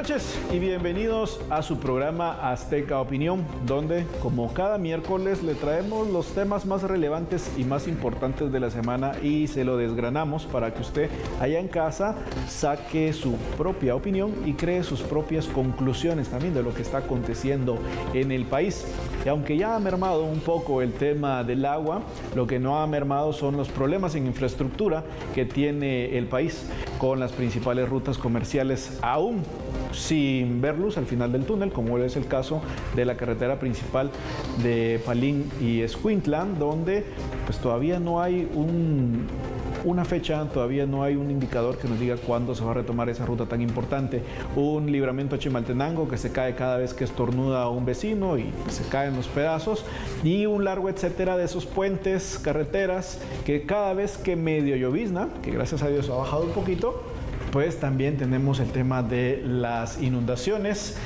noches y bienvenidos a su programa Azteca Opinión, donde como cada miércoles le traemos los temas más relevantes y más importantes de la semana y se lo desgranamos para que usted allá en casa saque su propia opinión y cree sus propias conclusiones también de lo que está aconteciendo en el país. Y aunque ya ha mermado un poco el tema del agua, lo que no ha mermado son los problemas en infraestructura que tiene el país, con las principales rutas comerciales aún sin ver luz al final del túnel, como es el caso de la carretera principal de Palín y Escuintla, donde pues todavía no hay una fecha, todavía no hay un indicador que nos diga cuándo se va a retomar esa ruta tan importante. Un libramiento a Chimaltenango que se cae cada vez que estornuda a un vecino y se caen los pedazos, y un largo etcétera de esos puentes, carreteras, que cada vez que medio llovizna, que gracias a Dios ha bajado un poquito, pues también tenemos el tema de las inundaciones.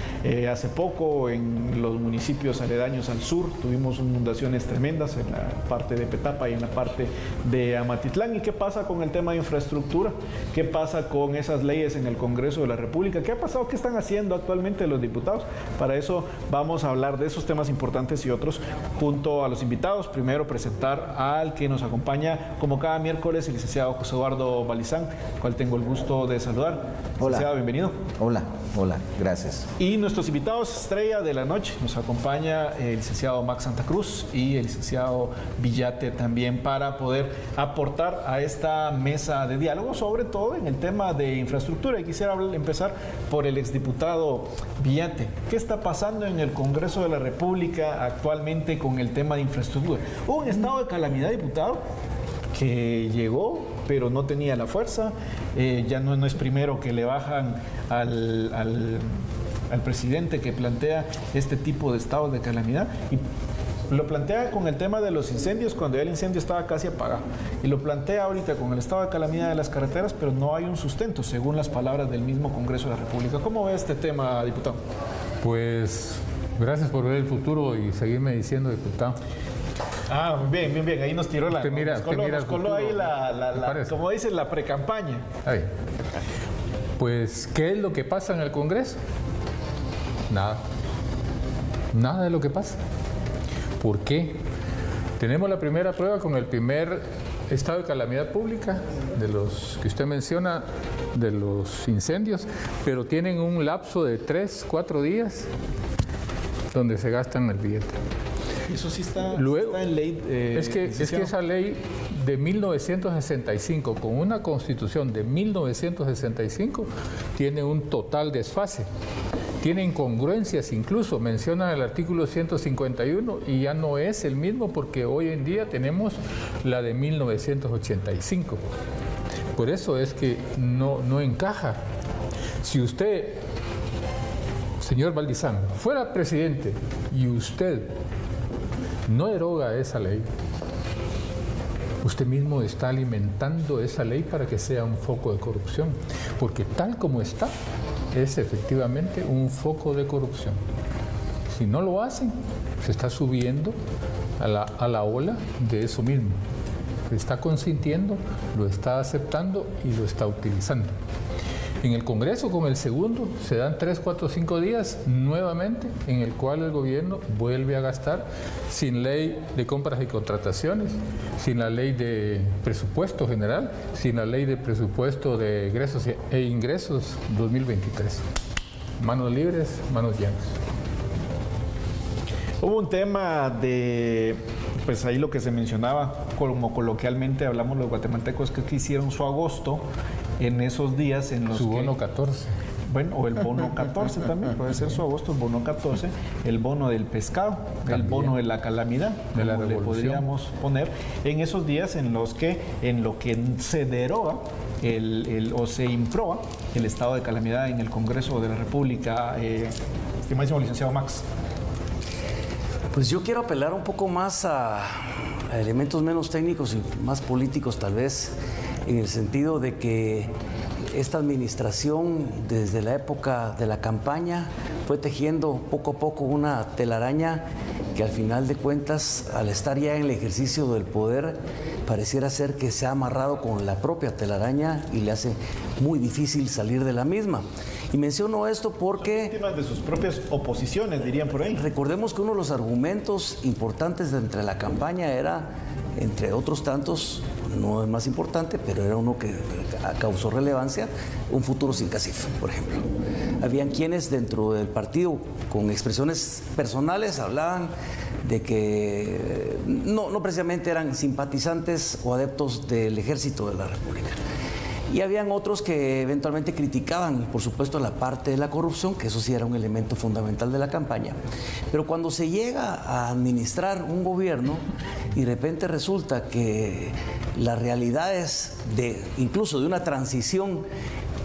Hace poco en los municipios aledaños al sur tuvimos inundaciones tremendas en la parte de Petapa y en la parte de Amatitlán. ¿Y qué pasa con el tema de infraestructura? ¿Qué pasa con esas leyes en el Congreso de la República? ¿Qué ha pasado? ¿Qué están haciendo actualmente los diputados? Para eso vamos a hablar de esos temas importantes y otros junto a los invitados. Primero presentar al que nos acompaña como cada miércoles, el licenciado José Eduardo Balizán, al cual tengo el gusto de saludar. Hola. Licenciado, bienvenido. Hola, gracias. Y nuestros invitados estrella de la noche, nos acompaña el licenciado Max Santa Cruz y el licenciado Villate también, para poder aportar a esta mesa de diálogo, sobre todo en el tema de infraestructura. Y quisiera empezar por el exdiputado Villate. ¿Qué está pasando en el Congreso de la República actualmente con el tema de infraestructura? Hubo un estado de calamidad, diputado, que llegó, pero no tenía la fuerza. Ya no es primero que le bajan al presidente que plantea este tipo de estados de calamidad, y lo plantea con el tema de los incendios cuando ya el incendio estaba casi apagado, y lo plantea ahorita con el estado de calamidad de las carreteras, pero no hay un sustento, según las palabras del mismo Congreso de la República. ¿Cómo ve este tema, diputado? Pues gracias por ver el futuro y seguirme diciendo, diputado. Ah, bien. Ahí nos tiró la... Nos coló ahí como dicen, la precampaña. Ahí. Pues, ¿qué es lo que pasa en el Congreso? Nada de lo que pasa. ¿Por qué? Tenemos la primera prueba con el primer estado de calamidad pública, de los que usted menciona, de los incendios, pero tienen un lapso de 3-4 días donde se gastan el billete. Eso sí está en ley. Es que esa ley de 1965, con una constitución de 1965, tiene un total desfase. Tiene incongruencias, incluso mencionan el artículo 151 y ya no es el mismo, porque hoy en día tenemos la de 1985. Por eso es que no encaja. Si usted, señor Balizán, fuera presidente y usted no deroga esa ley, usted mismo está alimentando esa ley para que sea un foco de corrupción, porque tal como está, es efectivamente un foco de corrupción. Si no lo hacen, se está subiendo a la ola de eso mismo. Se está consintiendo, lo está aceptando y lo está utilizando. En el Congreso, con el segundo, se dan 3, 4, 5 días nuevamente en el cual el gobierno vuelve a gastar, sin ley de compras y contrataciones, sin la ley de presupuesto general, sin la ley de presupuesto de egresos e ingresos 2023. Manos libres, manos llenas. Hubo un tema de, pues ahí lo que se mencionaba, como coloquialmente hablamos los guatemaltecos, que hicieron su agosto en esos días en los su bono 14. Bueno, o el bono 14 también, puede ser su agosto, el bono 14, el bono del pescado, también, el bono de la calamidad, de la revolución, le podríamos poner, en esos días en lo que se deroga o se improba el estado de calamidad en el Congreso de la República. Estimadísimo licenciado Max. Pues yo quiero apelar un poco más a elementos menos técnicos y más políticos, tal vez, en el sentido de que esta administración, desde la época de la campaña, fue tejiendo poco a poco una telaraña que al final de cuentas, al estar ya en el ejercicio del poder, pareciera ser que se ha amarrado con la propia telaraña y le hace muy difícil salir de la misma. Y menciono esto porque... Son víctimas de sus propias oposiciones, dirían por ahí. Recordemos que uno de los argumentos importantes entre la campaña era, entre otros tantos, no es más importante, pero era uno que causó relevancia, un futuro sin CACIF, por ejemplo. Habían quienes dentro del partido, con expresiones personales, hablaban de que no precisamente eran simpatizantes o adeptos del Ejército de la República. Y habían otros que eventualmente criticaban, por supuesto, la parte de la corrupción, que eso sí era un elemento fundamental de la campaña. Pero cuando se llega a administrar un gobierno y de repente resulta que las realidades incluso de una transición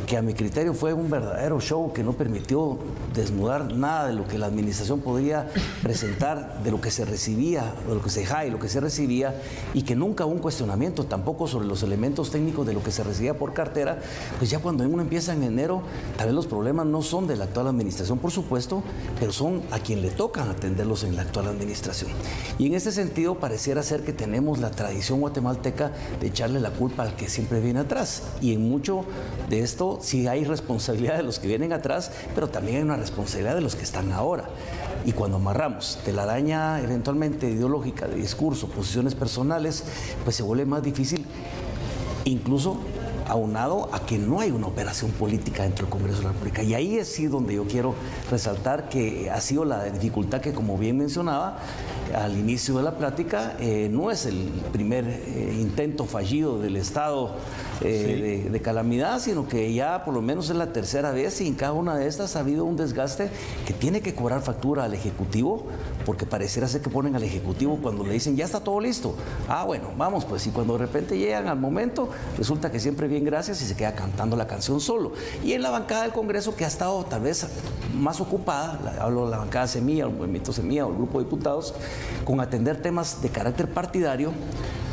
que a mi criterio fue un verdadero show que no permitió desnudar nada de lo que la administración podría presentar, de lo que se recibía, de lo que se dejaba y lo que se recibía, y que nunca hubo un cuestionamiento tampoco sobre los elementos técnicos de lo que se recibía por cartera. Pues ya cuando uno empieza en enero, tal vez los problemas no son de la actual administración, por supuesto, pero son a quien le tocan atenderlos en la actual administración. Y en ese sentido pareciera ser que tenemos la tradición guatemalteca de echarle la culpa al que siempre viene atrás, y en mucho de esto sí hay responsabilidad de los que vienen atrás, pero también hay una responsabilidad de los que están ahora. Y cuando amarramos telaraña eventualmente ideológica, de discurso, posiciones personales, pues se vuelve más difícil, incluso aunado a que no hay una operación política dentro del Congreso de la República. Y ahí es sí donde yo quiero resaltar que ha sido la dificultad que, como bien mencionaba al inicio de la plática, no es el primer intento fallido del Estado de calamidad, sino que ya por lo menos es la tercera vez, y en cada una de estas ha habido un desgaste que tiene que cobrar factura al Ejecutivo, porque pareciera ser que ponen al Ejecutivo cuando le dicen ya está todo listo. Ah, bueno, vamos pues, y cuando de repente llegan al momento, resulta que siempre bien gracias y se queda cantando la canción solo. Y en la bancada del Congreso, que ha estado tal vez más ocupada, hablo de la bancada Semilla, el movimiento Semilla o el grupo de diputados, con atender temas de carácter partidario,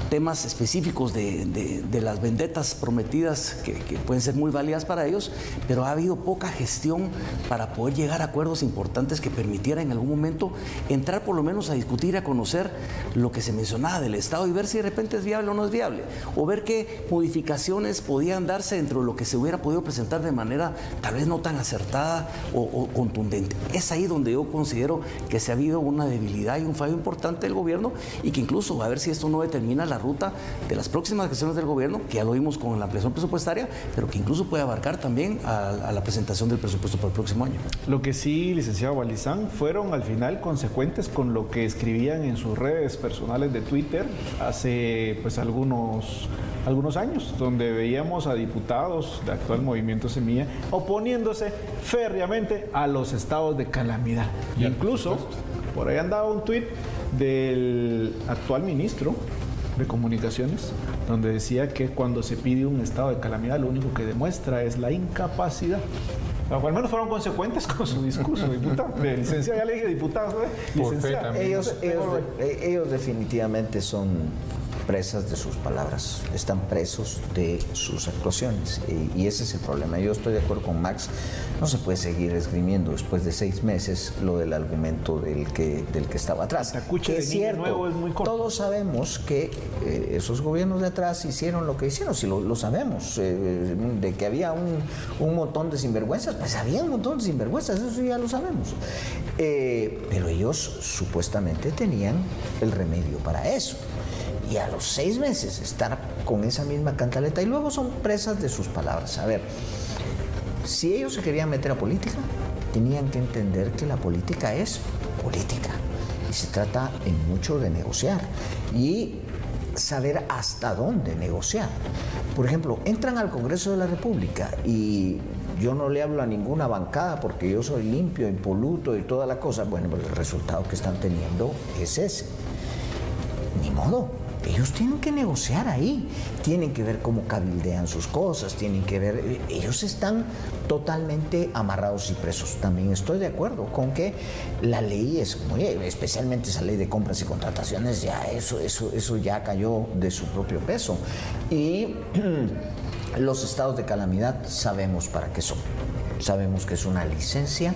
temas específicos de las vendetas prometidas que pueden ser muy válidas para ellos, pero ha habido poca gestión para poder llegar a acuerdos importantes que permitieran en algún momento entrar por lo menos a discutir y a conocer lo que se mencionaba del Estado y ver si de repente es viable o no es viable, o ver qué modificaciones podían darse dentro de lo que se hubiera podido presentar de manera tal vez no tan acertada o contundente. Es ahí donde yo considero que se ha habido una debilidad y un fallo importante del gobierno, y que incluso a ver si esto no determina la ruta de las próximas gestiones del gobierno, que ya lo vimos con la ampliación presupuestaria, pero que incluso puede abarcar también a la presentación del presupuesto para el próximo año. Lo que sí, licenciado Balizán, fueron al final consecuentes con lo que escribían en sus redes personales de Twitter hace pues algunos años, donde veíamos a diputados del actual Movimiento Semilla oponiéndose férreamente a los estados de calamidad. Y incluso por ahí andaba un tuit del actual ministro de Comunicaciones, donde decía que cuando se pide un estado de calamidad lo único que demuestra es la incapacidad. O al menos fueron consecuentes con su discurso, diputado. Licenciado, ya le dije diputado, licenciado. Ellos definitivamente son presas de sus palabras, están presos de sus actuaciones, y ese es el problema. Yo estoy de acuerdo con Max, no se puede seguir esgrimiendo después de 6 meses lo del argumento del que estaba atrás. Que es cierto, nuevo es muy corto. Todos sabemos que esos gobiernos de atrás hicieron lo que hicieron, si lo sabemos, de que había un montón de sinvergüenzas, pues había un montón de sinvergüenzas, eso ya lo sabemos. Pero ellos supuestamente tenían el remedio para eso. Y a los 6 meses estar con esa misma cantaleta, y luego son presas de sus palabras. A ver, si ellos se querían meter a política, tenían que entender que la política es política y se trata en mucho de negociar y saber hasta dónde negociar. Por ejemplo, entran al Congreso de la República y yo no le hablo a ninguna bancada porque yo soy limpio, impoluto y toda la cosa. Bueno, pues el resultado que están teniendo es ese. Ni modo. Ellos tienen que negociar ahí, tienen que ver cómo cabildean sus cosas, tienen que ver, ellos están totalmente amarrados y presos. También estoy de acuerdo con que la ley es muy, especialmente esa ley de compras y contrataciones, ya eso ya cayó de su propio peso. Y los estados de calamidad sabemos para qué son. Sabemos que es una licencia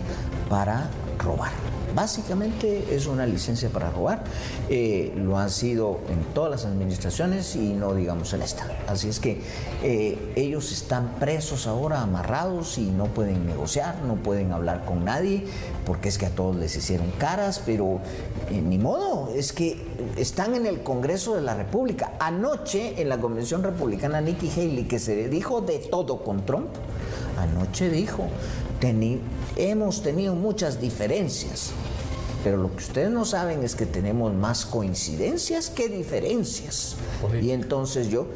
para robar. Básicamente es una licencia para robar. Lo han sido en todas las administraciones y no digamos en esta. Así es que ellos están presos ahora, amarrados, y no pueden negociar, no pueden hablar con nadie, porque es que a todos les hicieron caras, pero ni modo, es que están en el Congreso de la República. Anoche en la Convención Republicana, Nikki Haley, que se dijo de todo con Trump, anoche dijo: hemos tenido muchas diferencias, pero lo que ustedes no saben es que tenemos más coincidencias que diferencias. Y entonces yo,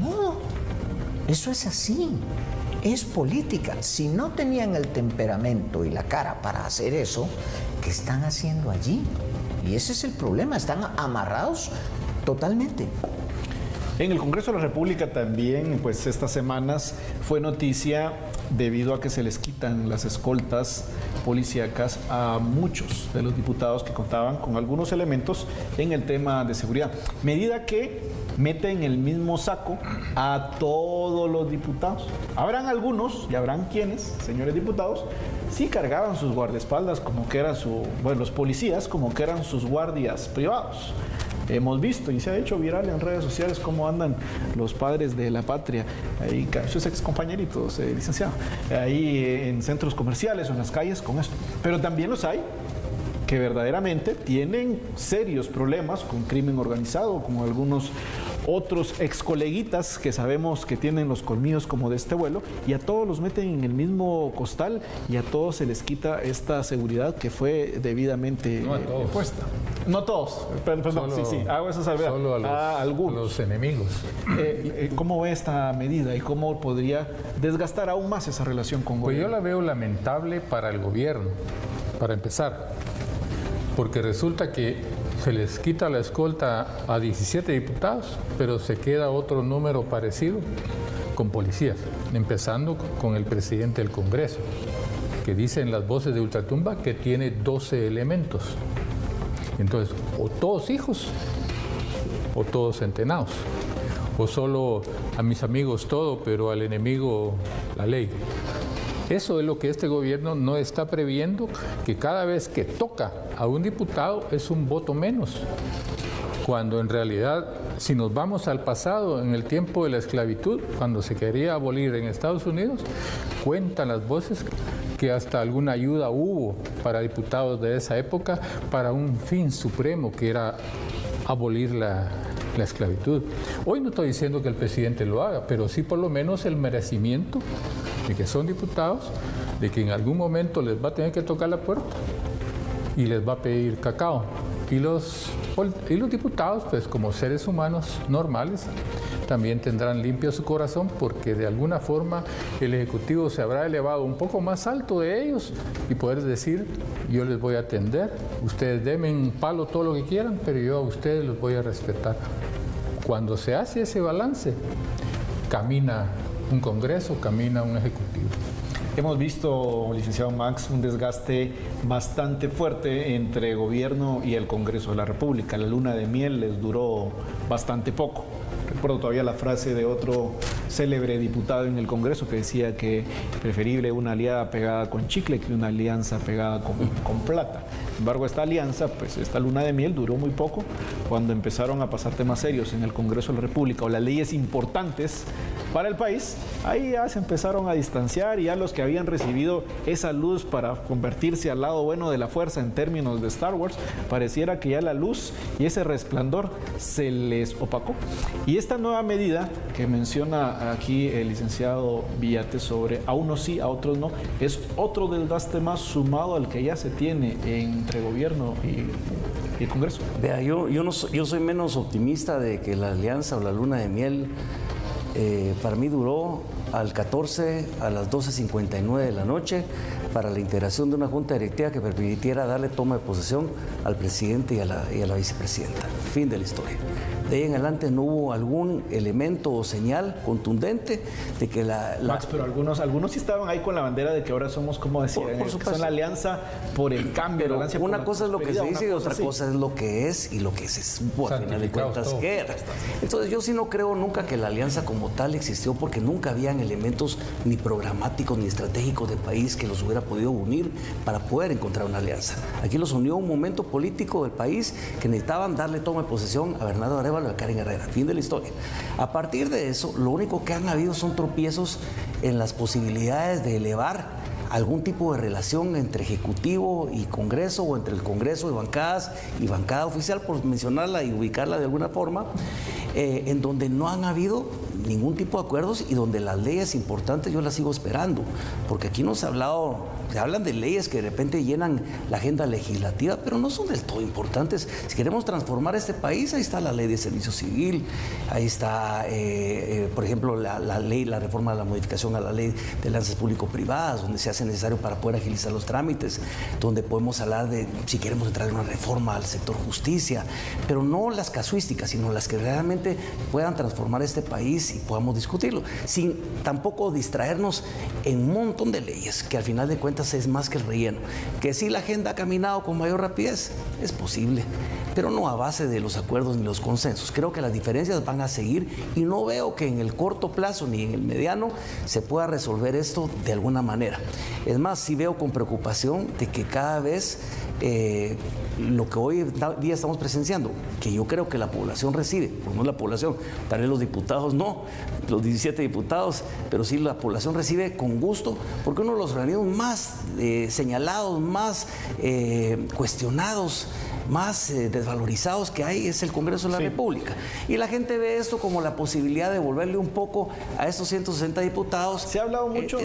no, eso es así, es política. Si no tenían el temperamento y la cara para hacer eso, ¿qué están haciendo allí? Y ese es el problema, están amarrados totalmente. En el Congreso de la República también, pues estas semanas fue noticia debido a que se les quitan las escoltas policíacas a muchos de los diputados que contaban con algunos elementos en el tema de seguridad. Medida que mete en el mismo saco a todos los diputados. Habrán algunos, y habrán quienes, señores diputados, sí cargaban sus guardaespaldas como que eran los policías como que eran sus guardias privados. Hemos visto y se ha hecho viral en redes sociales cómo andan los padres de la patria, ahí, sus ex compañeritos, licenciado, ahí en centros comerciales o en las calles con esto. Pero también los hay que verdaderamente tienen serios problemas con crimen organizado, como algunos otros ex coleguitas que sabemos que tienen los colmillos como de este vuelo, y a todos los meten en el mismo costal y a todos se les quita esta seguridad que fue debidamente puesta. No todos, perdón, sí, hago esa salvedad. Solo a algunos. Los enemigos. ¿Cómo ve esta medida y cómo podría desgastar aún más esa relación con Pues gobierno? yo la veo lamentable para el gobierno, para empezar, porque resulta que se les quita la escolta a 17 diputados, pero se queda otro número parecido con policías, empezando con el presidente del Congreso, que dice en las voces de ultratumba que tiene 12 elementos. Entonces, o todos hijos, o todos entrenados, o solo a mis amigos todo, pero al enemigo la ley. Eso es lo que este gobierno no está previendo, que cada vez que toca a un diputado es un voto menos, cuando en realidad, si nos vamos al pasado, en el tiempo de la esclavitud, cuando se quería abolir en Estados Unidos, cuentan las voces que hasta alguna ayuda hubo para diputados de esa época para un fin supremo que era abolir la esclavitud. Hoy no estoy diciendo que el presidente lo haga, pero sí por lo menos el merecimiento de que son diputados, de que en algún momento les va a tener que tocar la puerta y les va a pedir cacao. Y los diputados, pues como seres humanos normales, también tendrán limpio su corazón, porque de alguna forma el Ejecutivo se habrá elevado un poco más alto de ellos y poder decir: yo les voy a atender, ustedes denme un palo todo lo que quieran, pero yo a ustedes los voy a respetar. Cuando se hace ese balance, camina un Congreso, camina un Ejecutivo. Hemos visto, licenciado Max, un desgaste bastante fuerte entre gobierno y el Congreso de la República. La luna de miel les duró bastante poco. Recuerdo todavía la frase de otro célebre diputado en el Congreso que decía que preferible una aliada pegada con chicle que una alianza pegada con plata. Sin embargo, esta alianza, pues esta luna de miel duró muy poco. Cuando empezaron a pasar temas serios en el Congreso de la República o las leyes importantes para el país, ahí ya se empezaron a distanciar y ya los que habían recibido esa luz para convertirse al lado bueno de la fuerza en términos de Star Wars, pareciera que ya la luz y ese resplandor se les opacó. Y esta nueva medida que menciona aquí el licenciado Villate sobre a unos sí, a otros no, es otro desgaste más sumado al que ya se tiene entre gobierno y el Congreso. Vea, yo soy menos optimista de que la alianza o la luna de miel. Para mí duró al 14 a las 12:59 de la noche para la integración de una junta directiva que permitiera darle toma de posesión al presidente y a la vicepresidenta. Fin de la historia. De ahí en adelante no hubo algún elemento o señal contundente de que Max, pero algunos sí estaban ahí con la bandera de que ahora somos, como decía, por que son la alianza por el cambio. Pero la una cosa es lo que se dice y otra así. cosa es lo que es y lo que se supo al final de cuentas que era. Entonces yo sí no creo nunca que la alianza como tal existió, porque nunca habían elementos ni programáticos ni estratégicos de país que los hubiera podido unir para poder encontrar una alianza. Aquí los unió un momento político del país que necesitaban darle toma de posesión a Bernardo Arévalo y a Karen Herrera. Fin de la historia. A partir de eso, lo único que han habido son tropiezos en las posibilidades de elevar algún tipo de relación entre Ejecutivo y Congreso, o entre el Congreso y bancada oficial, por mencionarla y ubicarla de alguna forma, en donde no han habido ningún tipo de acuerdos y donde las leyes importantes yo las sigo esperando, porque aquí se hablan de leyes que de repente llenan la agenda legislativa, pero no son del todo importantes. Si queremos transformar este país, ahí está la ley de servicio civil, ahí está, por ejemplo, la reforma de la modificación a la ley de alianzas público-privadas, donde se hace necesario para poder agilizar los trámites, donde podemos hablar de si queremos entrar en una reforma al sector justicia, pero no las casuísticas, sino las que realmente puedan transformar este país y podamos discutirlo, sin tampoco distraernos en un montón de leyes que al final de cuentas es más que el relleno. Que sí la agenda ha caminado con mayor rapidez, es posible, pero no a base de los acuerdos ni los consensos. Creo que las diferencias van a seguir y no veo que en el corto plazo ni en el mediano se pueda resolver esto de alguna manera. Es más, sí veo con preocupación de que cada vez lo que hoy día estamos presenciando, que yo creo que la población recibe, pues no la población, tal vez los diputados no, los 17 diputados, pero sí la población recibe con gusto, porque uno de los organismos más señalados, más cuestionados, más desvalorizados que hay es el Congreso de la República. Y la gente ve esto como la posibilidad de devolverle un poco a estos 160 diputados. Se ha hablado mucho,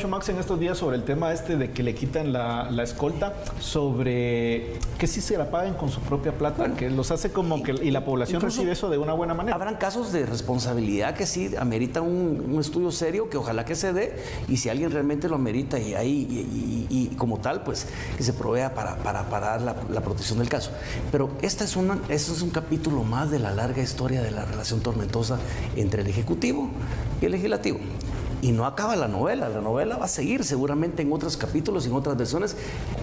Max, en estos días sobre el tema de que le quitan la escolta, sobre que sí se la paguen con su propia plata, bueno, que los hace como que, y la población recibe eso de una buena manera. Habrán casos de responsabilidad que sí ameritan un estudio serio, que ojalá que se dé, y si alguien realmente lo amerita y como tal, pues que se provea para dar la protección del caso. Pero este es un capítulo más de la larga historia de la relación tormentosa entre el Ejecutivo y el Legislativo. Y no acaba la novela va a seguir seguramente en otros capítulos y en otras versiones,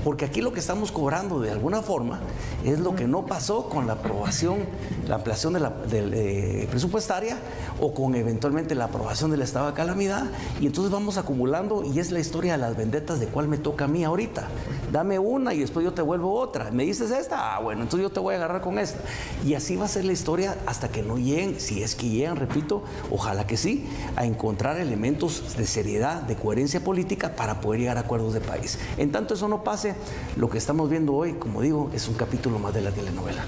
porque aquí lo que estamos cobrando de alguna forma es lo que no pasó con la aprobación, la ampliación de presupuestaria, o con eventualmente la aprobación del estado de calamidad, y entonces vamos acumulando, y es la historia de las vendetas de cuál me toca a mí ahorita. Dame una y después yo te vuelvo otra. ¿Me dices esta? Ah, bueno, entonces yo te voy a agarrar con esta. Y así va a ser la historia hasta que no lleguen, si es que llegan, repito, ojalá que sí, a encontrar elementos de seriedad, de coherencia política para poder llegar a acuerdos de país. En tanto eso no pase, lo que estamos viendo hoy, como digo, es un capítulo más de la telenovela.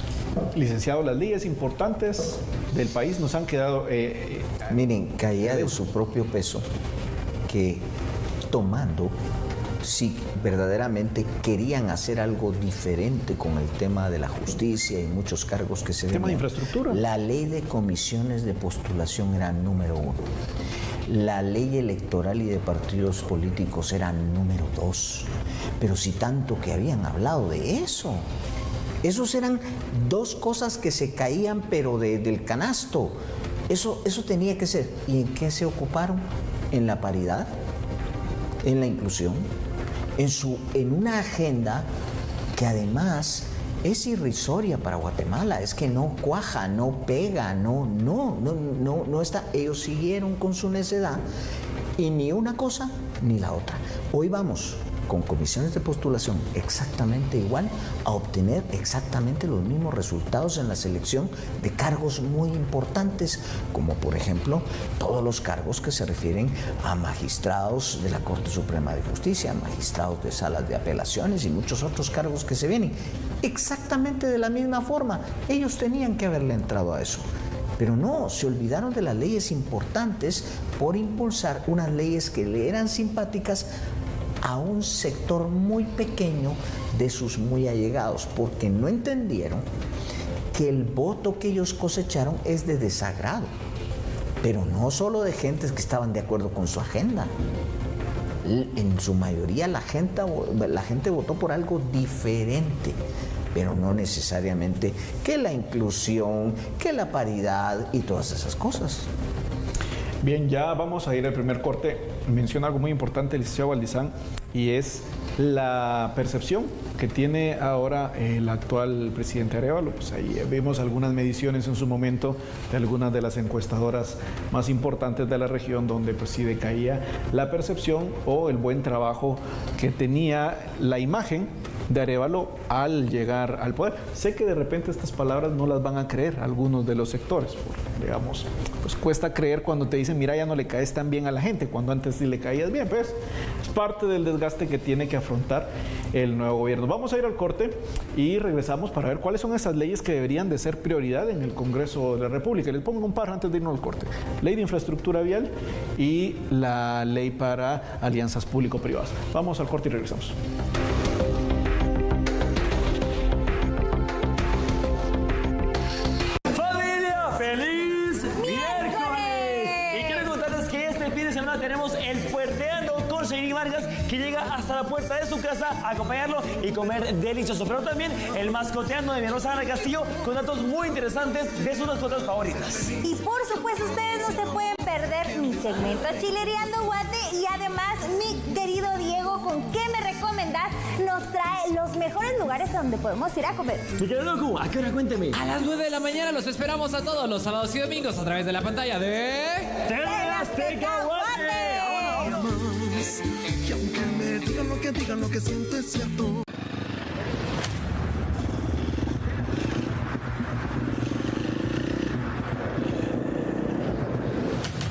Licenciado, las leyes importantes del país nos han quedado... Miren, caía de su propio peso que tomando, si verdaderamente querían hacer algo diferente con el tema de la justicia y muchos cargos que se tema de infraestructura. La ley de comisiones de postulación era número 1. La ley electoral y de partidos políticos era número 2. Pero si tanto que habían hablado de eso. Esos eran dos cosas que se caían, pero del canasto. Eso tenía que ser. ¿Y en qué se ocuparon? En la paridad, en la inclusión, en una agenda que además es irrisoria para Guatemala, es que no cuaja, no pega, no está. Ellos siguieron con su necedad y ni una cosa ni la otra. Hoy vamos con comisiones de postulación exactamente igual a obtener exactamente los mismos resultados en la selección de cargos muy importantes, como por ejemplo todos los cargos que se refieren a magistrados de la Corte Suprema de Justicia, magistrados de salas de apelaciones y muchos otros cargos que se vienen. Exactamente de la misma forma, ellos tenían que haberle entrado a eso. Pero no, se olvidaron de las leyes importantes por impulsar unas leyes que le eran simpáticas a un sector muy pequeño de sus muy allegados, porque no entendieron que el voto que ellos cosecharon es de desagrado, pero no solo de gentes que estaban de acuerdo con su agenda. En su mayoría la gente votó por algo diferente, pero no necesariamente que la inclusión, que la paridad y todas esas cosas. Bien, ya vamos a ir al primer corte. Menciona algo muy importante el licenciado Valdizán, y es la percepción que tiene ahora el actual presidente Arévalo. Pues ahí vimos algunas mediciones en su momento de algunas de las encuestadoras más importantes de la región, donde pues sí decaía la percepción o el buen trabajo que tenía la imagen de Arévalo al llegar al poder. Sé que de repente estas palabras no las van a creer algunos de los sectores, porque, digamos, pues cuesta creer cuando te dicen, mira, ya no le caes tan bien a la gente, cuando antes sí le caías bien. Pues es parte del desgaste que tiene que afrontar el nuevo gobierno. Vamos a ir al corte y regresamos para ver cuáles son esas leyes que deberían de ser prioridad en el Congreso de la República. Les pongo un par antes de irnos al corte. Ley de infraestructura vial y la ley para alianzas público-privadas. Vamos al corte y regresamos. Que llega hasta la puerta de su casa a acompañarlo y comer delicioso, pero también el mascoteando de mi hermosa Ana Castillo con datos muy interesantes de sus mascotas favoritas. Y por supuesto ustedes no se pueden perder mi segmento Chilereando Guate, y además mi querido Diego, ¿con qué me recomendás? Nos trae los mejores lugares a donde podemos ir a comer. Mi querido Loco, ¿a qué hora? Cuénteme. A las 9 de la mañana los esperamos a todos los sábados y domingos a través de la pantalla de... TV Azteca Guate. Y aunque me digan lo que siento es cierto.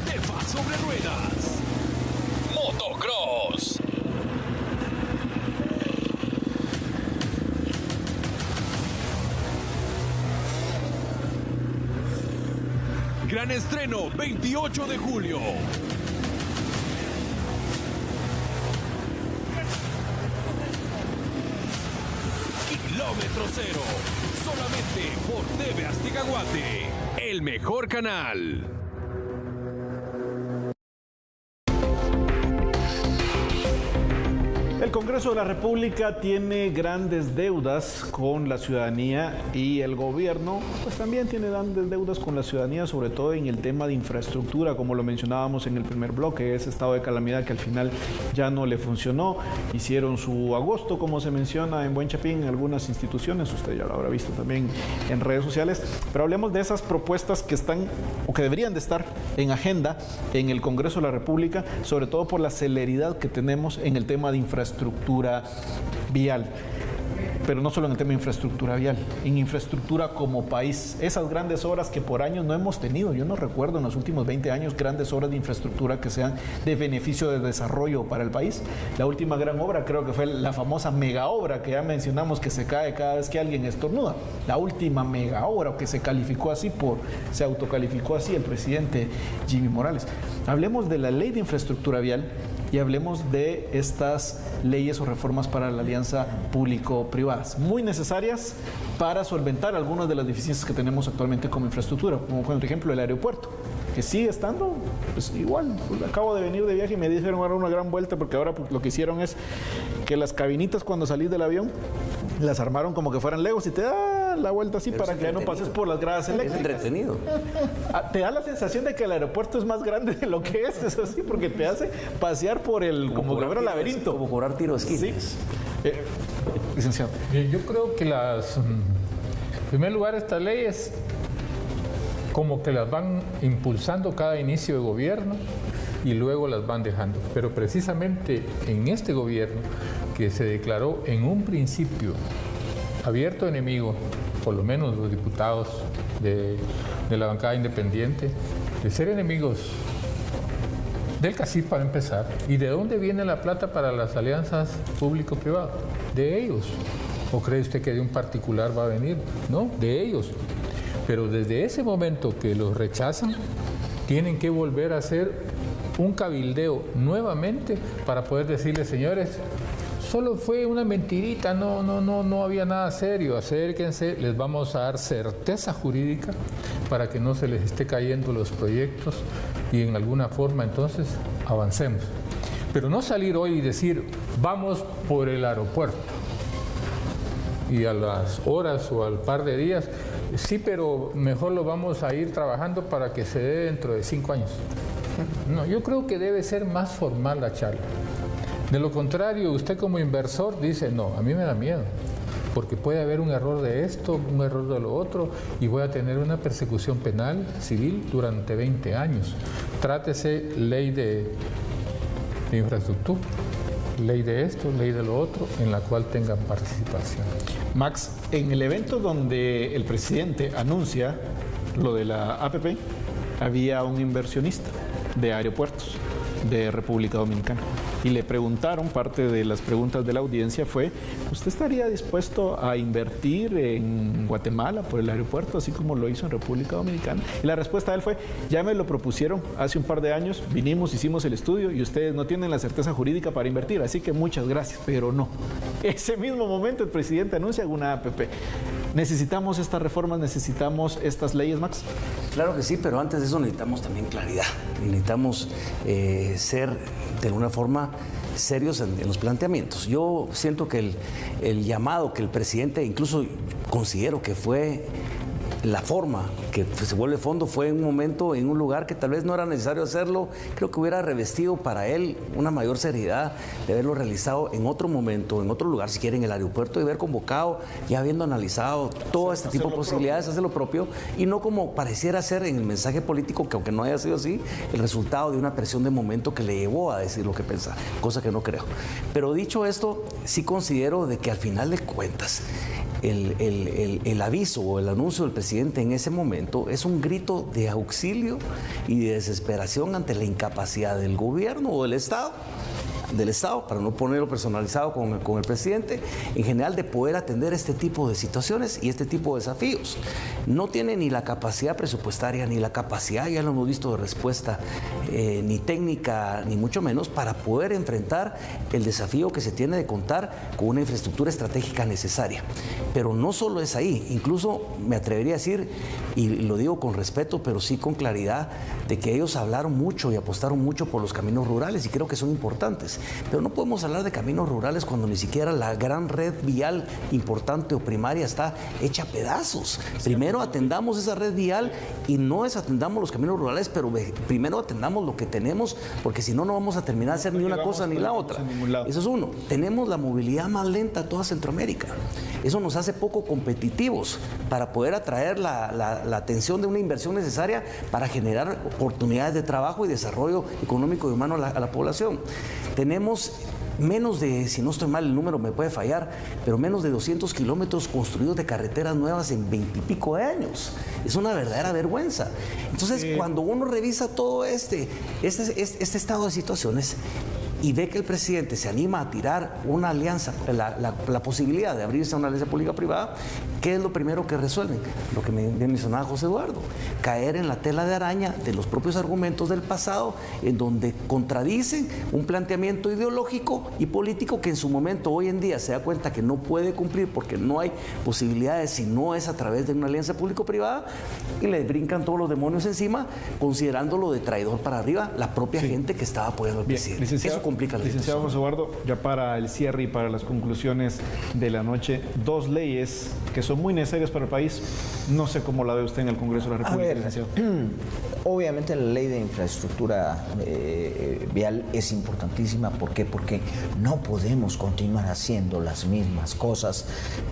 Tefa sobre ruedas. Motocross. Gran estreno 28 de julio. Kilómetro cero, solamente por TV Azteca Guate, el mejor canal. El Congreso de la República tiene grandes deudas con la ciudadanía, y el gobierno pues también tiene grandes deudas con la ciudadanía, sobre todo en el tema de infraestructura, como lo mencionábamos en el primer bloque, ese estado de calamidad que al final ya no le funcionó. Hicieron su agosto, como se menciona en Buen Chapín, en algunas instituciones, usted ya lo habrá visto también en redes sociales, pero hablemos de esas propuestas que están o que deberían de estar en agenda en el Congreso de la República, sobre todo por la celeridad que tenemos en el tema de infraestructura vial. Pero no solo en el tema de infraestructura vial, en infraestructura como país. Esas grandes obras que por años no hemos tenido. Yo no recuerdo en los últimos 20 años grandes obras de infraestructura que sean de beneficio de desarrollo para el país. La última gran obra creo que fue la famosa mega obra que ya mencionamos, que se cae cada vez que alguien estornuda. La última mega obra que se calificó así se autocalificó así el presidente Jimmy Morales. Hablemos de la ley de infraestructura vial y hablemos de estas leyes o reformas para la alianza público-privadas, muy necesarias para solventar algunas de las deficiencias que tenemos actualmente como infraestructura, como por ejemplo el aeropuerto, que sigue estando pues igual. Acabo de venir de viaje y me dijeron dar una gran vuelta, porque ahora pues, lo que hicieron es que las cabinitas cuando salís del avión las armaron como que fueran legos y te da la vuelta así para que ya no pases por las gradas eléctricas. Es entretenido. Te da la sensación de que el aeropuerto es más grande de lo que es así, porque te hace pasear por el como que fuera un laberinto. Como cobrar tiro de esquina. Sí. Licenciado. Yo creo que en primer lugar, estas leyes como que las van impulsando cada inicio de gobierno y luego las van dejando. Pero precisamente en este gobierno, que se declaró en un principio abierto enemigo, por lo menos los diputados de la bancada independiente, de ser enemigos del CACIF para empezar. ¿Y de dónde viene la plata para las alianzas público-privadas? De ellos. ¿O cree usted que de un particular va a venir? No, de ellos. Pero desde ese momento que los rechazan, tienen que volver a hacer un cabildeo nuevamente para poder decirles, señores, solo fue una mentirita, no había nada serio, acérquense, les vamos a dar certeza jurídica para que no se les esté cayendo los proyectos y en alguna forma entonces avancemos. Pero no salir hoy y decir, vamos por el aeropuerto. y a las horas o al par de días, sí, pero mejor lo vamos a ir trabajando para que se dé dentro de 5 años. No, yo creo que debe ser más formal la charla. De lo contrario, usted como inversor dice, no, a mí me da miedo, porque puede haber un error de esto, un error de lo otro, y voy a tener una persecución penal, civil, durante 20 años. Trátese ley de infraestructura, ley de esto, ley de lo otro, en la cual tengan participación. Max, en el evento donde el presidente anuncia lo de la APP, había un inversionista de aeropuertos de República Dominicana. Y le preguntaron, parte de las preguntas de la audiencia fue, ¿usted estaría dispuesto a invertir en Guatemala por el aeropuerto, así como lo hizo en República Dominicana? Y la respuesta de él fue, ya me lo propusieron hace un par de años, vinimos, hicimos el estudio y ustedes no tienen la certeza jurídica para invertir, así que muchas gracias, pero no. Ese mismo momento el presidente anuncia una APP. ¿Necesitamos estas reformas, necesitamos estas leyes, Max? Claro que sí, pero antes de eso necesitamos también claridad. Necesitamos ser de alguna forma serios en los planteamientos. Yo siento que el llamado que el presidente, incluso considero que fue la forma que se vuelve fondo, fue en un momento, en un lugar que tal vez no era necesario hacerlo. Creo que hubiera revestido para él una mayor seriedad de haberlo realizado en otro momento, en otro lugar, si quieren, en el aeropuerto, y haber convocado, ya habiendo analizado todo este tipo de posibilidades, hacer lo propio, y no como pareciera ser en el mensaje político, que aunque no haya sido así, el resultado de una presión de momento que le llevó a decir lo que pensaba, cosa que no creo. Pero dicho esto, sí considero de que al final de cuentas, el aviso o el anuncio del presidente en ese momento es un grito de auxilio y de desesperación ante la incapacidad del gobierno o del Estado, para no ponerlo personalizado con el presidente, en general, de poder atender este tipo de situaciones y este tipo de desafíos. No tiene ni la capacidad presupuestaria, ni la capacidad, ya lo hemos visto, de respuesta, ni técnica, ni mucho menos, para poder enfrentar el desafío que se tiene de contar con una infraestructura estratégica necesaria. Pero no solo es ahí, incluso me atrevería a decir, y lo digo con respeto, pero sí con claridad, de que ellos hablaron mucho y apostaron mucho por los caminos rurales, y creo que son importantes. Pero no podemos hablar de caminos rurales cuando ni siquiera la gran red vial importante o primaria está hecha a pedazos. Primero atendamos esa red vial y no desatendamos los caminos rurales, pero primero atendamos lo que tenemos, porque si no, no vamos a terminar de hacer ni una cosa ni la otra. Eso es uno. Tenemos la movilidad más lenta de toda Centroamérica. Eso nos hace poco competitivos para poder atraer la atención de una inversión necesaria para generar oportunidades de trabajo y desarrollo económico y humano a la población. Tenemos menos de, si no estoy mal, el número me puede fallar, pero menos de 200 kilómetros construidos de carreteras nuevas en 20 y pico de años. Es una verdadera vergüenza. Entonces, cuando uno revisa todo este estado de situaciones y ve que el presidente se anima a tirar una alianza, la posibilidad de abrirse a una alianza pública-privada, ¿qué es lo primero que resuelven? Lo que me mencionaba José Eduardo, caer en la tela de araña de los propios argumentos del pasado, en donde contradicen un planteamiento ideológico y político que en su momento, hoy en día, se da cuenta que no puede cumplir porque no hay posibilidades si no es a través de una alianza público-privada, y le brincan todos los demonios encima, considerándolo de traidor para arriba la propia gente que estaba apoyando al presidente. Eso complica la licenciado José Eduardo, ya para el cierre y para las conclusiones de la noche, dos leyes que son muy necesarias para el país. No sé cómo la ve usted en el Congreso de la República, licenciado. Obviamente la ley de infraestructura vial es importantísima. ¿Por qué? Porque no podemos continuar haciendo las mismas cosas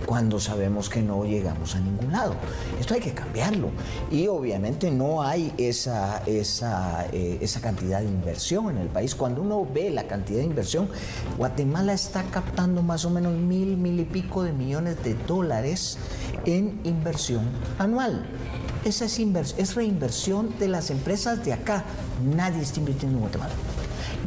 cuando sabemos que no llegamos a ningún lado. Esto hay que cambiarlo. Y obviamente no hay esa cantidad de inversión en el país. Cuando uno ve la cantidad de inversión, Guatemala está captando más o menos mil y pico de millones de dólares en inversión anual. Esa es reinversión de las empresas de acá. Nadie está invirtiendo en Guatemala.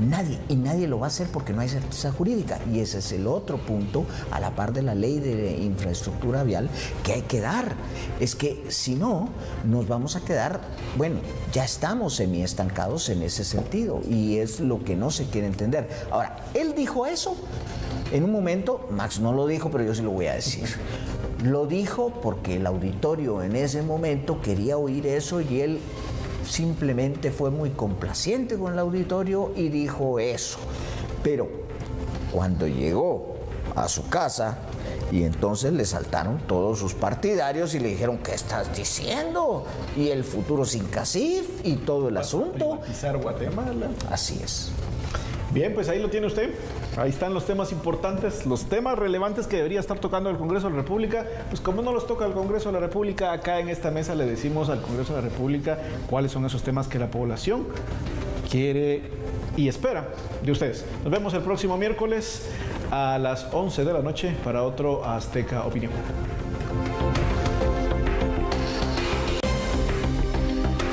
Nadie, y nadie lo va a hacer porque no hay certeza jurídica. Y ese es el otro punto, a la par de la ley de infraestructura vial, que hay que dar. Es que si no, nos vamos a quedar, bueno, ya estamos semiestancados en ese sentido, y es lo que no se quiere entender. Ahora, él dijo eso en un momento, Max no lo dijo, pero yo sí lo voy a decir. Lo dijo porque el auditorio en ese momento quería oír eso, y él simplemente fue muy complaciente con el auditorio y dijo eso. Pero cuando llegó a su casa Y entonces le saltaron todos sus partidarios y le dijeron, ¿qué estás diciendo? Y el futuro sin CACIF y todo el asunto. Privatizar Guatemala. Así es. Bien, pues ahí lo tiene usted. Ahí están los temas importantes, los temas relevantes que debería estar tocando el Congreso de la República. Pues como no los toca el Congreso de la República, acá en esta mesa le decimos al Congreso de la República cuáles son esos temas que la población quiere y espera de ustedes. Nos vemos el próximo miércoles a las 11 de la noche para otro Azteca Opinión.